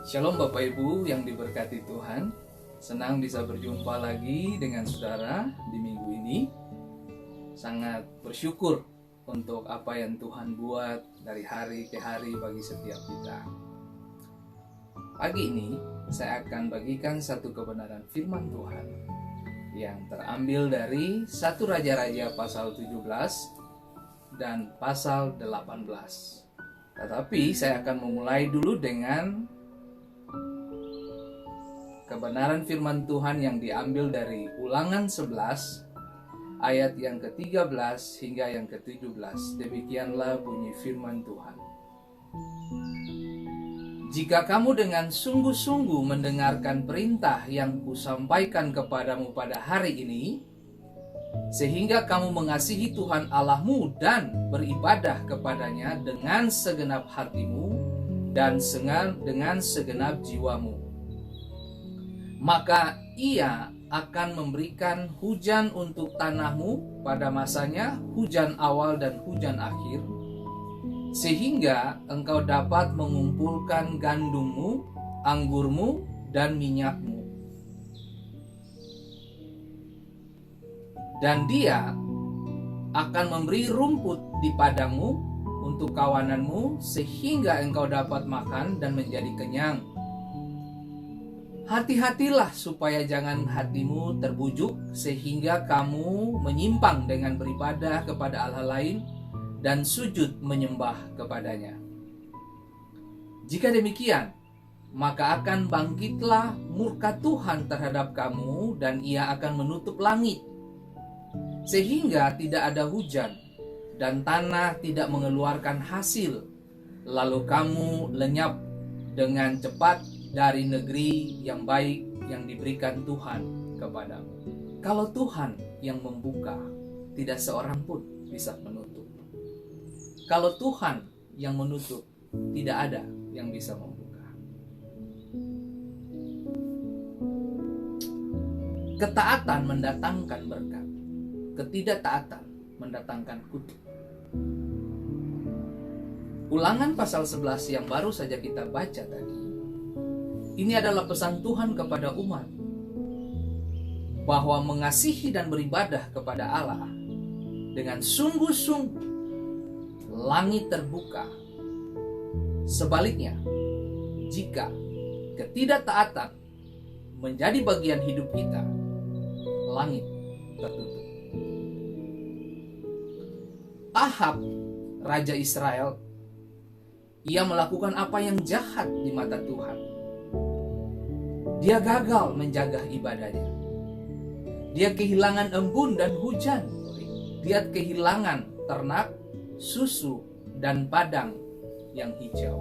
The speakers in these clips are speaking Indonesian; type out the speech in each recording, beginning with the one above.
Shalom Bapak Ibu yang diberkati Tuhan. Senang bisa berjumpa lagi dengan saudara di minggu ini. Sangat bersyukur untuk apa yang Tuhan buat dari hari ke hari bagi setiap kita. Pagi ini saya akan bagikan satu kebenaran firman Tuhan yang terambil dari 1 Raja-Raja pasal 17 dan pasal 18. Tetapi saya akan memulai dulu dengan kebenaran firman Tuhan yang diambil dari Ulangan 11 ayat yang ke-13 hingga yang ke-17. Demikianlah bunyi firman Tuhan. Jika kamu dengan sungguh-sungguh mendengarkan perintah yang kusampaikan kepadamu pada hari ini, sehingga kamu mengasihi Tuhan Allahmu dan beribadah kepadanya dengan segenap hatimu dan dengan segenap jiwamu, maka Ia akan memberikan hujan untuk tanahmu pada masanya, hujan awal dan hujan akhir, sehingga engkau dapat mengumpulkan gandummu, anggurmu, dan minyakmu. Dan Dia akan memberi rumput di padangmu untuk kawananmu, sehingga engkau dapat makan dan menjadi kenyang. Hati-hatilah supaya jangan hatimu terbujuk sehingga kamu menyimpang dengan beribadah kepada Allah lain dan sujud menyembah kepadanya. Jika demikian, maka akan bangkitlah murka Tuhan terhadap kamu dan Ia akan menutup langit sehingga tidak ada hujan dan tanah tidak mengeluarkan hasil, lalu kamu lenyap dengan cepat dari negeri yang baik yang diberikan Tuhan kepadamu. Kalau Tuhan yang membuka, tidak seorang pun bisa menutup. Kalau Tuhan yang menutup, tidak ada yang bisa membuka. Ketaatan mendatangkan berkat, ketidaktaatan mendatangkan kutuk. Ulangan pasal 11 yang baru saja kita baca tadi, ini adalah pesan Tuhan kepada umat bahwa mengasihi dan beribadah kepada Allah dengan sungguh-sungguh, langit terbuka. Sebaliknya, jika ketidaktaatan menjadi bagian hidup kita, langit tertutup. Ahab, Raja Israel, ia melakukan apa yang jahat di mata Tuhan. Dia gagal menjaga ibadahnya. Dia kehilangan embun dan hujan. Dia kehilangan ternak, susu, dan padang yang hijau.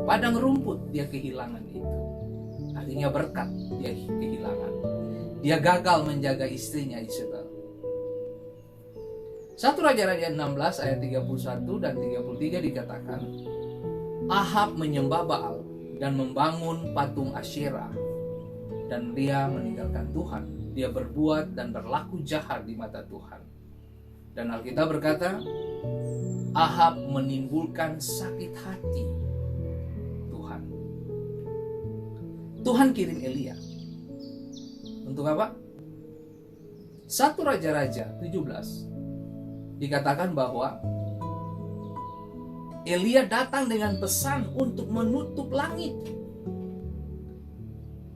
Padang rumput dia kehilangan itu. Artinya berkat dia kehilangan. Dia gagal menjaga istrinya Isabel. 1 Raja-Raja 16 ayat 31 dan 33 dikatakan, Ahab menyembah Baal dan membangun patung Asyera, dan dia meninggalkan Tuhan. Dia berbuat dan berlaku jahat di mata Tuhan. Dan Alkitab berkata, Ahab menimbulkan sakit hati Tuhan. Tuhan kirim Elia. Untuk apa? 1 Raja-Raja 17 dikatakan bahwa Elia datang dengan pesan untuk menutup langit.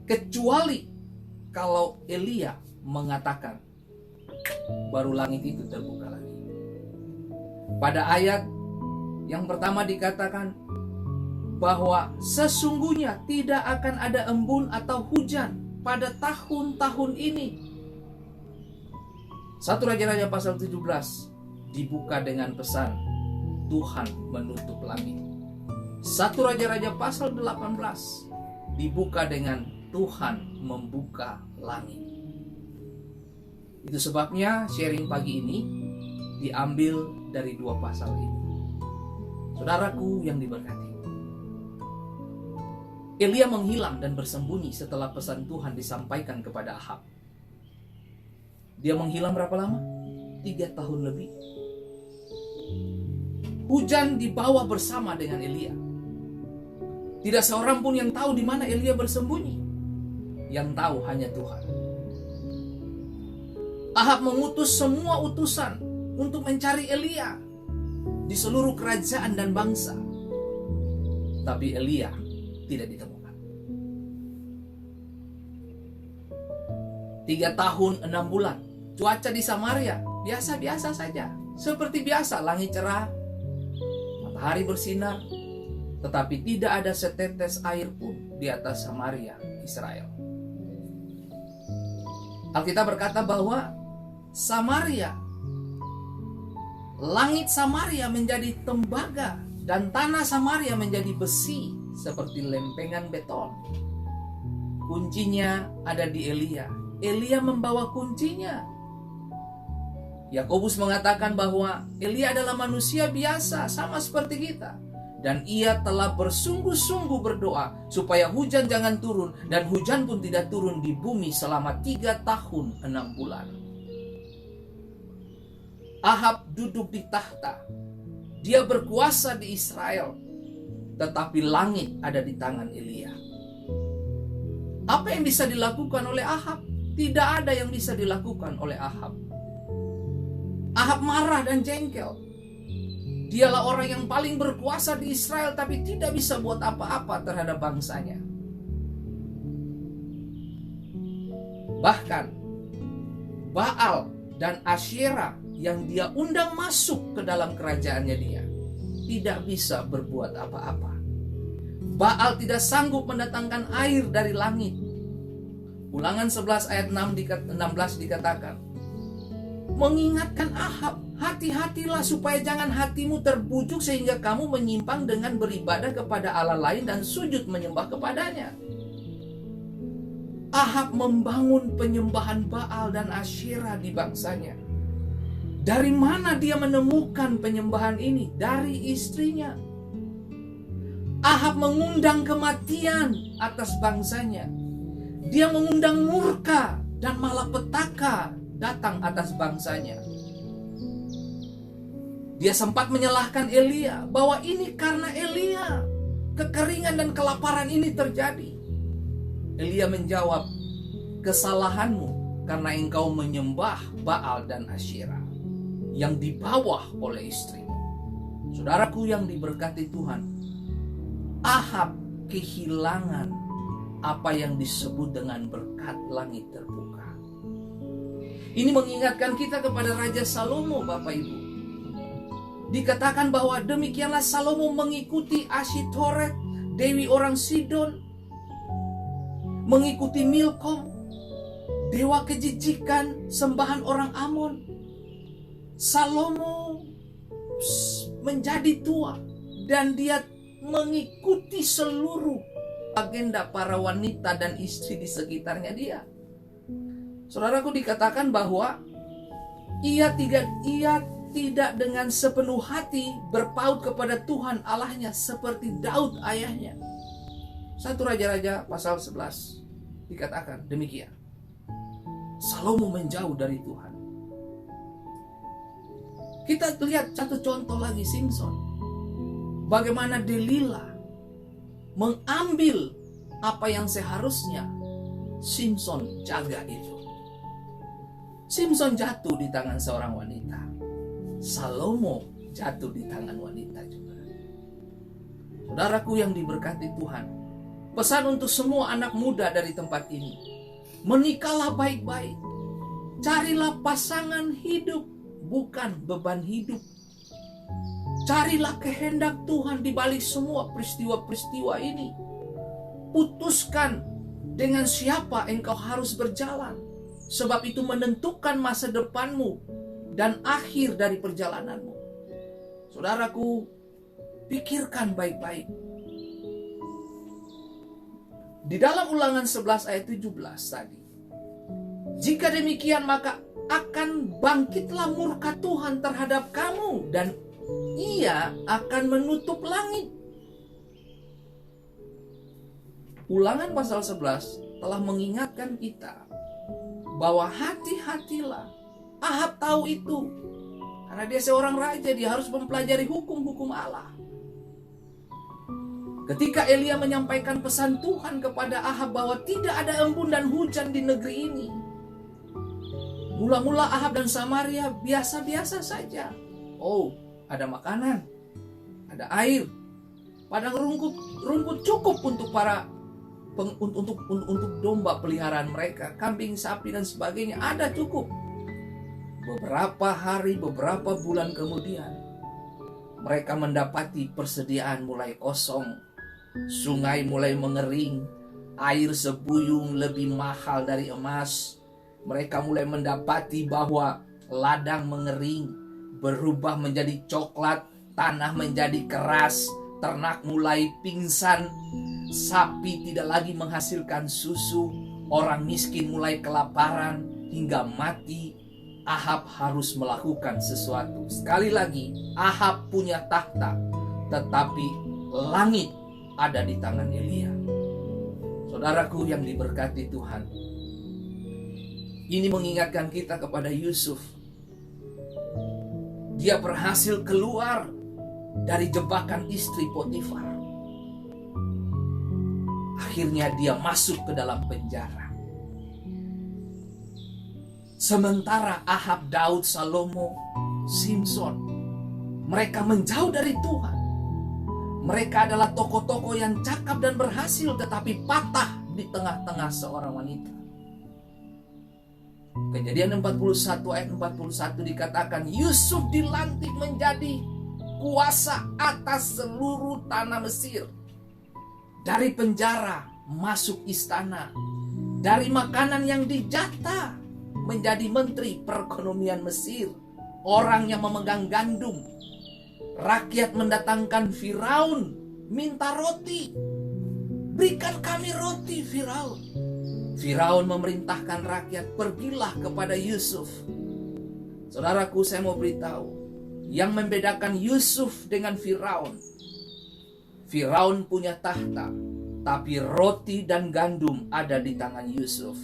Kecuali kalau Elia mengatakan, baru langit itu terbuka lagi. Pada ayat yang pertama dikatakan bahwa sesungguhnya tidak akan ada embun atau hujan pada tahun-tahun ini. 1 Raja-Raja pasal 17 dibuka dengan pesan Tuhan menutup langit. 1 Raja-Raja pasal 18 dibuka dengan Tuhan membuka langit. Itu sebabnya sharing pagi ini diambil dari dua pasal ini. Saudaraku yang diberkati, Elia menghilang dan bersembunyi setelah pesan Tuhan disampaikan kepada Ahab. Dia menghilang berapa lama? 3 tahun lebih. Hujan dibawa bersama dengan Elia. Tidak seorang pun yang tahu di mana Elia bersembunyi. Yang tahu hanya Tuhan. Ahab mengutus semua utusan untuk mencari Elia di seluruh kerajaan dan bangsa. Tapi Elia tidak ditemukan. 3 tahun 6 bulan. Cuaca di Samaria biasa-biasa saja. Seperti biasa, langit cerah, matahari bersinar, tetapi tidak ada setetes air pun di atas Samaria, Israel. Alkitab berkata bahwa Samaria, langit Samaria menjadi tembaga dan tanah Samaria menjadi besi seperti lempengan beton. Kuncinya ada di Elia. Elia membawa kuncinya. Yakobus mengatakan bahwa Elia adalah manusia biasa sama seperti kita. Dan ia telah bersungguh-sungguh berdoa supaya hujan jangan turun, dan hujan pun tidak turun di bumi selama 3 tahun 6 bulan. Ahab duduk di tahta. Dia berkuasa di Israel. Tetapi langit ada di tangan Elia. Apa yang bisa dilakukan oleh Ahab? Tidak ada yang bisa dilakukan oleh Ahab. Ahab marah dan jengkel. Dialah orang yang paling berkuasa di Israel, tapi tidak bisa buat apa-apa terhadap bangsanya. Bahkan Baal dan Asyera yang dia undang masuk ke dalam kerajaannya dia tidak bisa berbuat apa-apa. Baal tidak sanggup mendatangkan air dari langit. Ulangan 11 ayat 16 dikatakan, mengingatkan Ahab, hati-hatilah supaya jangan hatimu terbujuk sehingga kamu menyimpang dengan beribadah kepada Allah lain dan sujud menyembah kepadanya. Ahab membangun penyembahan Baal dan Asyera di bangsanya. Dari mana dia menemukan penyembahan ini? Dari istrinya. Ahab mengundang kematian atas bangsanya. Dia mengundang murka dan malapetaka datang atas bangsanya. Dia sempat menyalahkan Elia bahwa ini karena Elia kekeringan dan kelaparan ini terjadi. Elia menjawab, kesalahanmu karena engkau menyembah Baal dan Asyera yang di bawah oleh istrimu. Saudaraku yang diberkati Tuhan, Ahab kehilangan apa yang disebut dengan berkat langit terbuka. Ini mengingatkan kita kepada Raja Salomo, Bapak Ibu. Dikatakan bahwa demikianlah Salomo mengikuti Asyitoret, dewi orang Sidon, mengikuti Milkom, dewa kejijikan, sembahan orang Amon. Salomo menjadi tua dan dia mengikuti seluruh agenda para wanita dan istri di sekitarnya dia. Saudaraku, dikatakan bahwa ia tidak dengan sepenuh hati berpaut kepada Tuhan Allahnya seperti Daud ayahnya. 1 Raja-Raja pasal 11 dikatakan demikian. Salomo menjauh dari Tuhan. Kita lihat satu contoh lagi, Simson. Bagaimana Delila mengambil apa yang seharusnya Simson jaga itu. Simson jatuh di tangan seorang wanita. Salomo jatuh di tangan wanita juga. Saudaraku yang diberkati Tuhan, pesan untuk semua anak muda dari tempat ini, menikahlah baik-baik. Carilah pasangan hidup, bukan beban hidup. Carilah kehendak Tuhan di balik semua peristiwa-peristiwa ini. Putuskan dengan siapa engkau harus berjalan, sebab itu menentukan masa depanmu dan akhir dari perjalananmu. Saudaraku, pikirkan baik-baik. Di dalam Ulangan 11 ayat 17 tadi, jika demikian maka akan bangkitlah murka Tuhan terhadap kamu dan ia akan menutup langit. Ulangan pasal 11 telah mengingatkan kita bahwa hati-hatilah. Ahab tahu itu. Karena dia seorang raja, dia harus mempelajari hukum-hukum Allah. Ketika Elia menyampaikan pesan Tuhan kepada Ahab bahwa tidak ada embun dan hujan di negeri ini, mula-mula Ahab dan Samaria biasa-biasa saja. Oh, ada makanan, ada air, padang rumput cukup untuk untuk domba peliharaan mereka, kambing, sapi dan sebagainya ada cukup. Beberapa hari, beberapa bulan kemudian, mereka mendapati persediaan mulai kosong. Sungai mulai mengering, air sebuyung lebih mahal dari emas. Mereka mulai mendapati bahwa ladang mengering, berubah menjadi coklat, tanah menjadi keras, ternak mulai pingsan, sapi tidak lagi menghasilkan susu, orang miskin mulai kelaparan hingga mati. Ahab harus melakukan sesuatu. Sekali lagi, Ahab punya tahta, tetapi langit ada di tangan Elia. Saudaraku yang diberkati Tuhan, ini mengingatkan kita kepada Yusuf. Dia berhasil keluar dari jebakan istri Potifar. Akhirnya dia masuk ke dalam penjara. Sementara Ahab, Daud, Salomo, Simson, mereka menjauh dari Tuhan. Mereka adalah tokoh-tokoh yang cakap dan berhasil, tetapi patah di tengah-tengah seorang wanita. Kejadian 41 ayat 41 dikatakan, Yusuf dilantik menjadi kuasa atas seluruh tanah Mesir. Dari penjara masuk istana. Dari makanan yang dijatah menjadi menteri perekonomian Mesir. Orang yang memegang gandum. Rakyat mendatangkan Firaun, minta roti. Berikan kami roti, Firaun. Firaun memerintahkan rakyat, pergilah kepada Yusuf. Saudaraku, saya mau beritahu, yang membedakan Yusuf dengan Firaun. Firaun punya tahta, tapi roti dan gandum ada di tangan Yusuf.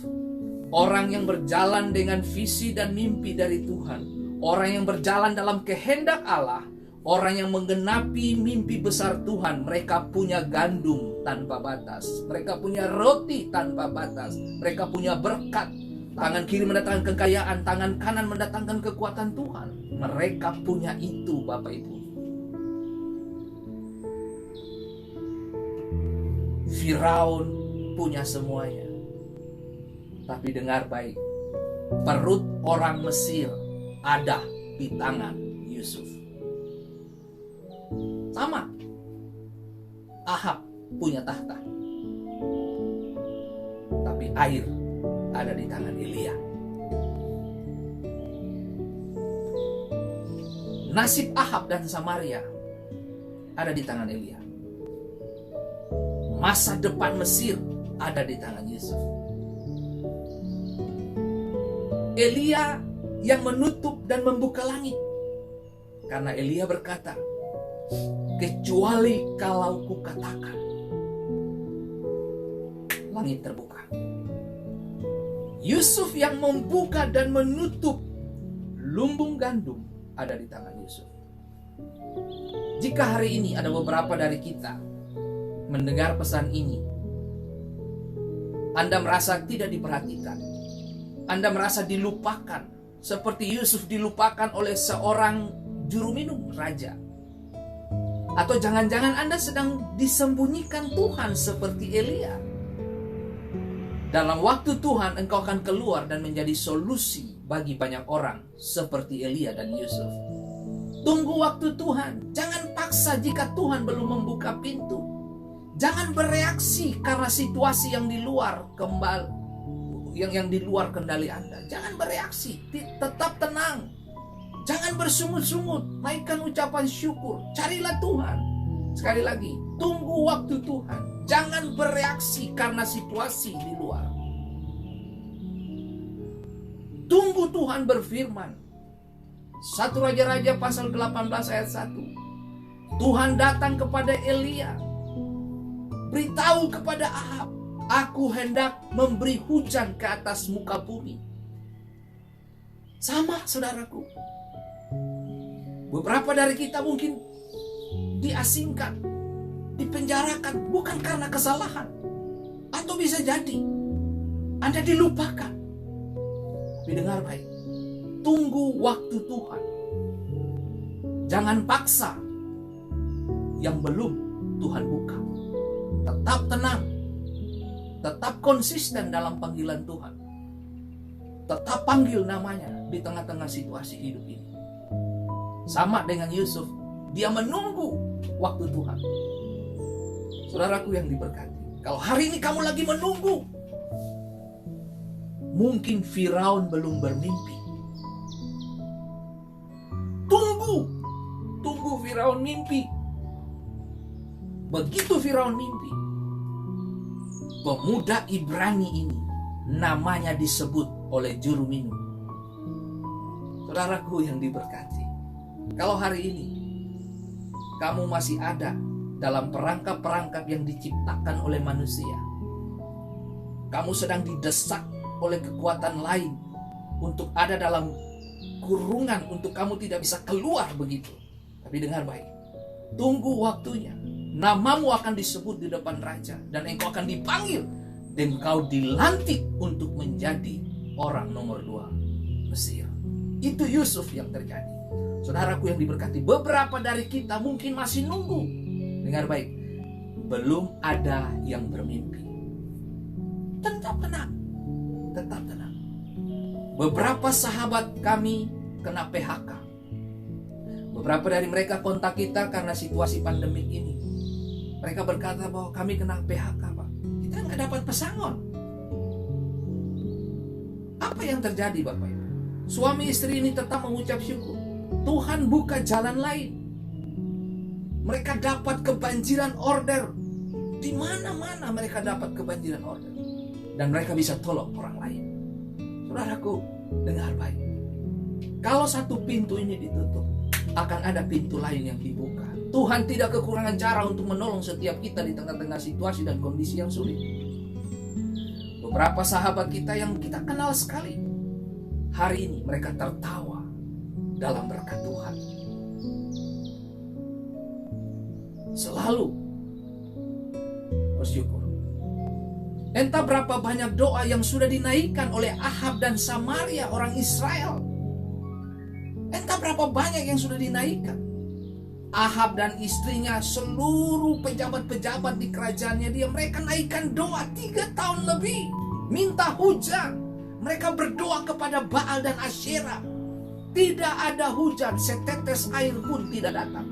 Orang yang berjalan dengan visi dan mimpi dari Tuhan, orang yang berjalan dalam kehendak Allah, orang yang menggenapi mimpi besar Tuhan, mereka punya gandum tanpa batas. Mereka punya roti tanpa batas. Mereka punya berkat. Tangan kiri mendatangkan kekayaan, tangan kanan mendatangkan kekuatan Tuhan. Mereka punya itu, Bapak Ibu. Firaun punya semuanya. Tapi dengar baik, perut orang Mesir ada di tangan Yusuf. Sama, Ahab punya tahta, tapi air ada di tangan Elia. Nasib Ahab dan Samaria ada di tangan Elia. Masa depan Mesir ada di tangan Yusuf. Elia yang menutup dan membuka langit. Karena Elia berkata, kecuali kalau kukatakan, langit terbuka. Yusuf yang membuka dan menutup lumbung gandum ada di tangan Yusuf. Jika hari ini ada beberapa dari kita mendengar pesan ini, Anda merasa tidak diperhatikan, Anda merasa dilupakan, seperti Yusuf dilupakan oleh seorang juru minum raja. Atau jangan-jangan Anda sedang disembunyikan Tuhan seperti Elia. Dalam waktu Tuhan engkau akan keluar dan menjadi solusi bagi banyak orang seperti Elia dan Yusuf. Tunggu waktu Tuhan. Jangan paksa jika Tuhan belum membuka pintu. Jangan bereaksi karena situasi yang di luar yang di luar kendali Anda. Jangan bereaksi, tetap tenang. Jangan bersungut-sungut, naikkan ucapan syukur. Carilah Tuhan. Sekali lagi, tunggu waktu Tuhan. Jangan bereaksi karena situasi di luar. Tunggu Tuhan berfirman. 1 Raja-Raja pasal 18 ayat 1. Tuhan datang kepada Elia. Beritahu kepada Ahab, aku hendak memberi hujan ke atas muka bumi. Sama, saudaraku. Beberapa dari kita mungkin diasingkan. dipenjarakan bukan karena kesalahan. Atau bisa jadi Anda dilupakan. Tapi dengar baik, tunggu waktu Tuhan. Jangan paksa yang belum Tuhan buka. Tetap tenang, tetap konsisten dalam panggilan Tuhan. Tetap panggil namanya di tengah-tengah situasi hidup ini. Sama dengan Yusuf, dia menunggu waktu Tuhan. Saudaraku yang diberkati, kalau hari ini kamu lagi menunggu, mungkin Firaun belum bermimpi. Tunggu Firaun mimpi. Begitu Firaun mimpi, pemuda Ibrani ini namanya disebut oleh juru minum. Saudaraku yang diberkati, kalau hari ini kamu masih ada dalam perangkap-perangkap yang diciptakan oleh manusia, kamu sedang didesak oleh kekuatan lain untuk ada dalam kurungan, untuk kamu tidak bisa keluar begitu. Tapi dengar baik, tunggu waktunya. Namamu akan disebut di depan raja, dan engkau akan dipanggil, dan engkau dilantik untuk menjadi orang nomor 2 Mesir. Itu Yusuf yang terjadi. Saudaraku yang diberkati, beberapa dari kita mungkin masih nunggu. Dengar baik, belum ada yang bermimpi. Tetap tenang. Beberapa sahabat kami kena PHK. Beberapa dari mereka kontak kita karena situasi pandemik ini. Mereka berkata bahwa kami kena PHK, Pak. Kita nggak dapat pesangon. Apa yang terjadi, Bapak Ibu? Suami istri ini tetap mengucap syukur. Tuhan buka jalan lain. Mereka dapat kebanjiran order. Di mana-mana mereka dapat kebanjiran order. Dan mereka bisa tolong orang lain. Saudaraku, dengar baik. Kalau satu pintu ini ditutup, akan ada pintu lain yang dibuka. Tuhan tidak kekurangan cara untuk menolong setiap kita di tengah-tengah situasi dan kondisi yang sulit. Beberapa sahabat kita yang kita kenal sekali, hari ini mereka tertawa dalam berkat Tuhan. Selalu bersyukur. Entah berapa banyak doa yang sudah dinaikkan oleh Ahab dan Samaria, orang Israel. Entah berapa banyak yang sudah dinaikkan. Ahab dan istrinya, seluruh pejabat-pejabat di kerajaannya dia, mereka naikkan doa 3 tahun lebih. Minta hujan. Mereka berdoa kepada Baal dan Asyera. Tidak ada hujan, setetes air pun tidak datang.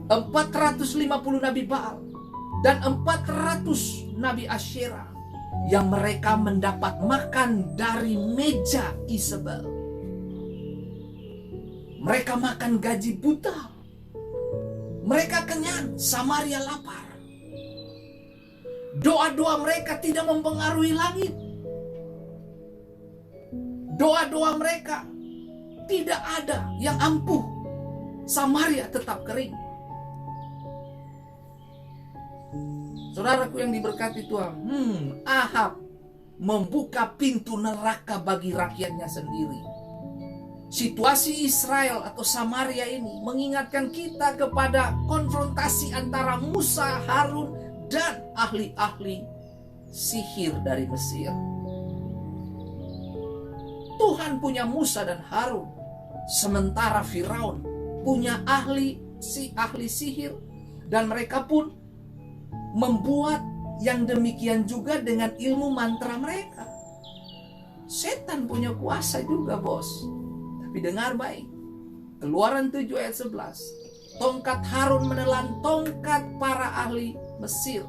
450 nabi Baal dan 400 nabi Asyera yang mereka mendapat makan dari meja Isabel. Mereka makan gaji buta. Mereka kenyang, Samaria lapar. Doa-doa mereka tidak mempengaruhi langit. Doa-doa mereka tidak ada yang ampuh. Samaria tetap kering. Saudaraku yang diberkati Tuhan, Ahab membuka pintu neraka bagi rakyatnya sendiri. Situasi Israel atau Samaria ini mengingatkan kita kepada konfrontasi antara Musa, Harun, dan ahli-ahli sihir dari Mesir. Tuhan punya Musa dan Harun, sementara Firaun punya ahli sihir, dan mereka pun membuat yang demikian juga dengan ilmu mantra mereka. Setan punya kuasa juga, bos. Tapi dengar baik, Keluaran 7 ayat 11. Tongkat Harun menelan tongkat para ahli Mesir.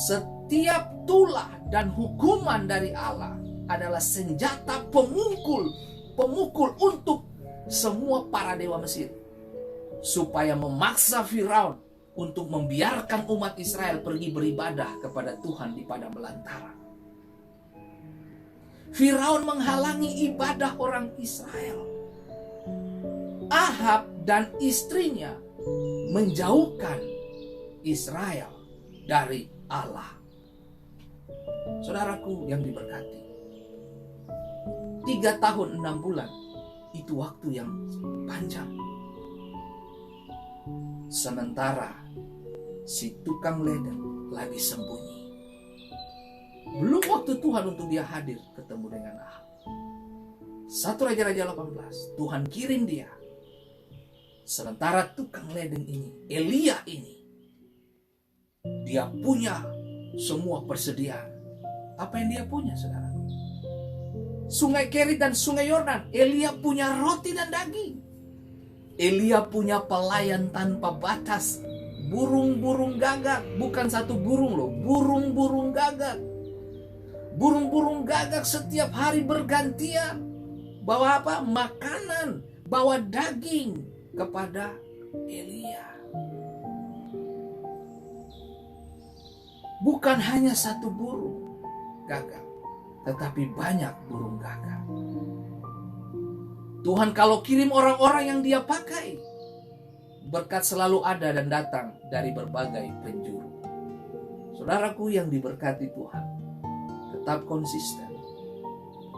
Setiap tulah dan hukuman dari Allah adalah senjata pemukul untuk semua para dewa Mesir, supaya memaksa Firaun untuk membiarkan umat Israel pergi beribadah kepada Tuhan di padang belantara. Firaun menghalangi ibadah orang Israel. Ahab dan istrinya menjauhkan Israel dari Allah. Saudaraku yang diberkati, 3 tahun 6 bulan itu waktu yang panjang. Sementara si tukang ledeng lagi sembunyi. Belum waktu Tuhan untuk dia hadir ketemu dengan Ahab. 1 Raja-Raja 18, Tuhan kirim dia. Sementara tukang ledeng ini, Elia ini, dia punya semua persediaan. Apa yang dia punya, saudara? Sungai Kerit dan Sungai Yordan. Elia punya roti dan daging. Elia punya pelayan tanpa batas. Burung-burung gagak. Bukan satu burung loh. Burung-burung gagak. Burung-burung gagak setiap hari bergantian. Bawa apa? Makanan. Bawa daging kepada Elia. Bukan hanya satu burung gagak, tetapi banyak burung gagak. Tuhan kalau kirim orang-orang yang dia pakai, berkat selalu ada dan datang dari berbagai penjuru. Saudaraku yang diberkati Tuhan, tetap konsisten.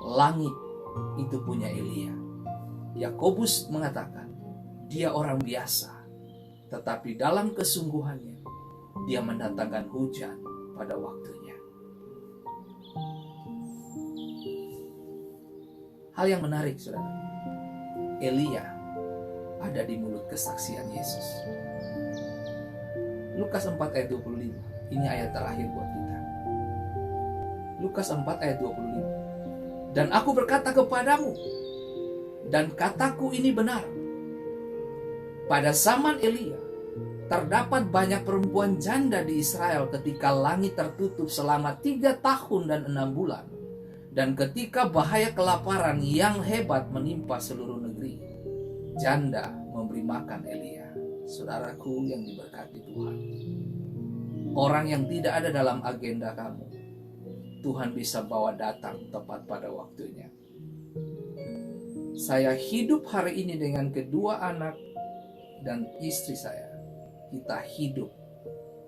Langit itu punya Elia. Yakobus mengatakan, dia orang biasa, tetapi dalam kesungguhannya, dia mendatangkan hujan pada waktunya. Hal yang menarik, saudara, Elia ada di mulut kesaksian Yesus. Lukas 4 ayat 25. Ini ayat terakhir buat kita. Lukas 4 ayat 25. Dan aku berkata kepadamu, dan kataku ini benar. Pada zaman Elia, terdapat banyak perempuan janda di Israel ketika langit tertutup selama 3 tahun dan 6 bulan. Dan ketika bahaya kelaparan yang hebat menimpa seluruh negeri, janda memberi makan Elia. Saudaraku yang diberkati Tuhan, orang yang tidak ada dalam agenda kamu, Tuhan bisa bawa datang tepat pada waktunya. Saya hidup hari ini dengan kedua anak dan istri saya. Kita hidup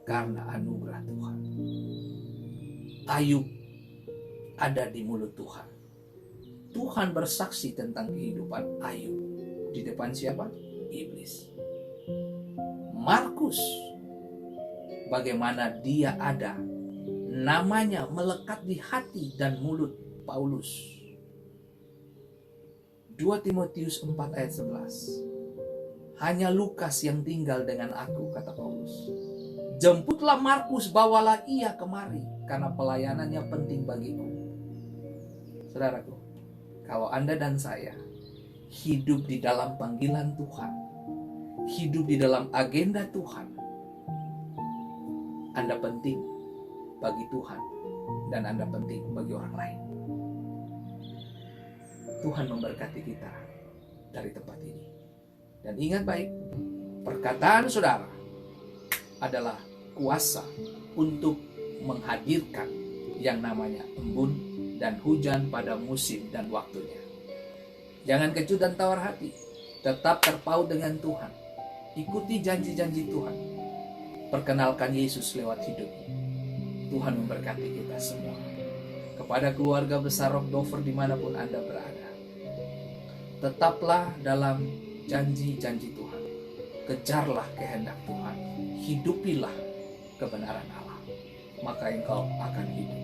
karena anugerah Tuhan. Ayub ada di mulut Tuhan. Tuhan bersaksi tentang kehidupan Ayub. Di depan siapa? Iblis. Markus, bagaimana dia ada, namanya melekat di hati dan mulut Paulus. 2 Timotius 4 ayat 11. Hanya Lukas yang tinggal dengan aku, kata Paulus. Jemputlah Markus, bawalah ia kemari, karena pelayanannya penting bagiku. Saudaraku, kalau Anda dan saya hidup di dalam panggilan Tuhan, hidup di dalam agenda Tuhan, Anda penting bagi Tuhan dan Anda penting bagi orang lain. Tuhan memberkati kita dari tempat ini. Dan ingat baik, perkataan saudara adalah kuasa untuk menghadirkan yang namanya embun dan hujan pada musim dan waktunya. Jangan kecut dan tawar hati. Tetap terpaut dengan Tuhan. Ikuti janji-janji Tuhan. Perkenalkan Yesus lewat hidupmu. Tuhan memberkati kita semua. Kepada keluarga besar Rock Dover dimanapun Anda berada, tetaplah dalam janji-janji Tuhan. Kejarlah kehendak Tuhan. Hidupilah kebenaran Allah. Maka engkau akan hidup.